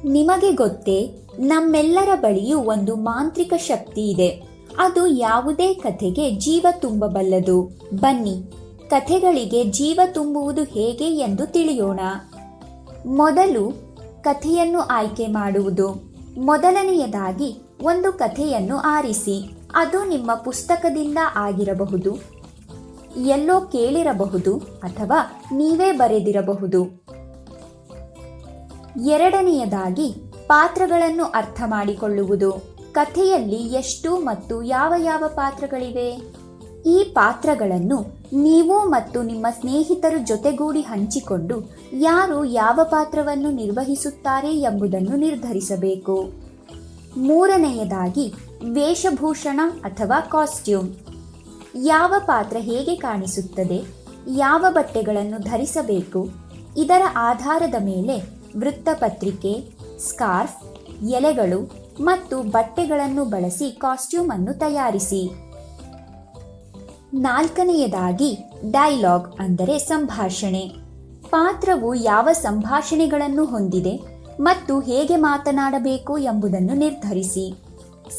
ನಿಮಗೆ ಗೊತ್ತೇ, ನಮ್ಮೆಲ್ಲರ ಬಳಿಯೂ ಒಂದು ಮಾಂತ್ರಿಕ ಶಕ್ತಿ ಇದೆ. ಅದು ಯಾವುದೇ ಕಥೆಗೆ ಜೀವ ತುಂಬಬಲ್ಲದು. ಬನ್ನಿ, ಕಥೆಗಳಿಗೆ ಜೀವ ತುಂಬುವುದು ಹೇಗೆ ಎಂದು ತಿಳಿಯೋಣ. ಮೊದಲು ಕಥೆಯನ್ನು ಆಯ್ಕೆ ಮಾಡುವುದು. ಮೊದಲನೆಯದಾಗಿ ಒಂದು ಕಥೆಯನ್ನು ಆರಿಸಿ. ಅದು ನಿಮ್ಮ ಪುಸ್ತಕದಿಂದ ಆಗಿರಬಹುದು, ಎಲ್ಲೋ ಕೇಳಿರಬಹುದು ಅಥವಾ ನೀವೇ ಬರೆದಿರಬಹುದು. ಎರಡನೆಯದಾಗಿ ಪಾತ್ರಗಳನ್ನು ಅರ್ಥ ಮಾಡಿಕೊಳ್ಳುವುದು. ಕಥೆಯಲ್ಲಿ ಎಷ್ಟು ಮತ್ತು ಯಾವ ಯಾವ ಪಾತ್ರಗಳಿವೆ? ಈ ಪಾತ್ರಗಳನ್ನು ನೀವು ಮತ್ತು ನಿಮ್ಮ ಸ್ನೇಹಿತರು ಜೊತೆಗೂಡಿ ಹಂಚಿಕೊಂಡು ಯಾರು ಯಾವ ಪಾತ್ರವನ್ನು ನಿರ್ವಹಿಸುತ್ತಾರೆ ಎಂಬುದನ್ನು ನಿರ್ಧರಿಸಬೇಕು. ಮೂರನೆಯದಾಗಿ ವೇಷಭೂಷಣ ಅಥವಾ ಕಾಸ್ಟ್ಯೂಮ್. ಯಾವ ಪಾತ್ರ ಹೇಗೆ ಕಾಣಿಸುತ್ತದೆ, ಯಾವ ಬಟ್ಟೆಗಳನ್ನು ಧರಿಸಬೇಕು, ಇದರ ಆಧಾರದ ಮೇಲೆ ವೃತ್ತಪತ್ರಿಕೆ, ಸ್ಕಾರ್ಫ್, ಎಲೆಗಳು ಮತ್ತು ಬಟ್ಟೆಗಳನ್ನು ಬಳಸಿ ಕಾಸ್ಟ್ಯೂಮ್ ಅನ್ನು ತಯಾರಿಸಿ. ನಾಲ್ಕನೆಯದಾಗಿ ಡೈಲಾಗ್ ಅಂದರೆ ಸಂಭಾಷಣೆ. ಪಾತ್ರವು ಯಾವ ಸಂಭಾಷಣೆಗಳನ್ನು ಹೊಂದಿದೆ ಮತ್ತು ಹೇಗೆ ಮಾತನಾಡಬೇಕು ಎಂಬುದನ್ನು ನಿರ್ಧರಿಸಿ.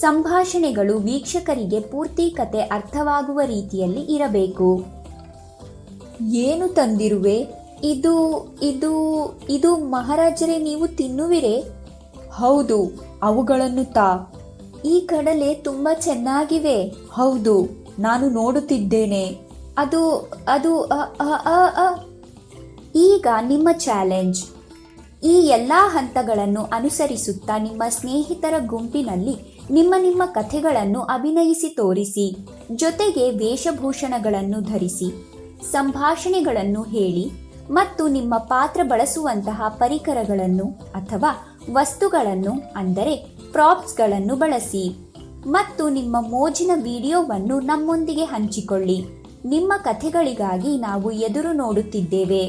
ಸಂಭಾಷಣೆಗಳು ವೀಕ್ಷಕರಿಗೆ ಪೂರ್ತಿ ಕತೆ ಅರ್ಥವಾಗುವ ರೀತಿಯಲ್ಲಿ ಇರಬೇಕು. ಏನು ತಂದಿರುವೆ? ಇದು ಇದು ಇದು ಮಹಾರಾಜರೇ, ನೀವು ತಿನ್ನುವಿರೇ? ಹೌದು, ಅವುಗಳನ್ನು ತಾ. ಈ ಕಡಲೆ ತುಂಬಾ ಚೆನ್ನಾಗಿವೆ. ಹೌದು, ನಾನು ನೋಡುತ್ತಿದ್ದೇನೆ. ಅದು ಅದು ಈಗ ನಿಮ್ಮ ಚಾಲೆಂಜ್. ಈ ಎಲ್ಲ ಹಂತಗಳನ್ನು ಅನುಸರಿಸುತ್ತಾ ನಿಮ್ಮ ಸ್ನೇಹಿತರ ಗುಂಪಿನಲ್ಲಿ ನಿಮ್ಮ ಕಥೆಗಳನ್ನು ಅಭಿನಯಿಸಿ ತೋರಿಸಿ. ಜೊತೆಗೆ ವೇಷಭೂಷಣಗಳನ್ನು ಧರಿಸಿ, ಸಂಭಾಷಣೆಗಳನ್ನು ಹೇಳಿ ಮತ್ತು ನಿಮ್ಮ ಪಾತ್ರ ಬಳಸುವಂತಹ ಪರಿಕರಗಳನ್ನು ಅಥವಾ ವಸ್ತುಗಳನ್ನು ಅಂದರೆ ಪ್ರಾಪ್ಸ್ಗಳನ್ನು ಬಳಸಿ ಮತ್ತು ನಿಮ್ಮ ಮೋಜಿನ ವಿಡಿಯೋವನ್ನು ನಮ್ಮೊಂದಿಗೆ ಹಂಚಿಕೊಳ್ಳಿ. ನಿಮ್ಮ ಕಥೆಗಳಿಗಾಗಿ ನಾವು ಎದುರು ನೋಡುತ್ತಿದ್ದೇವೆ.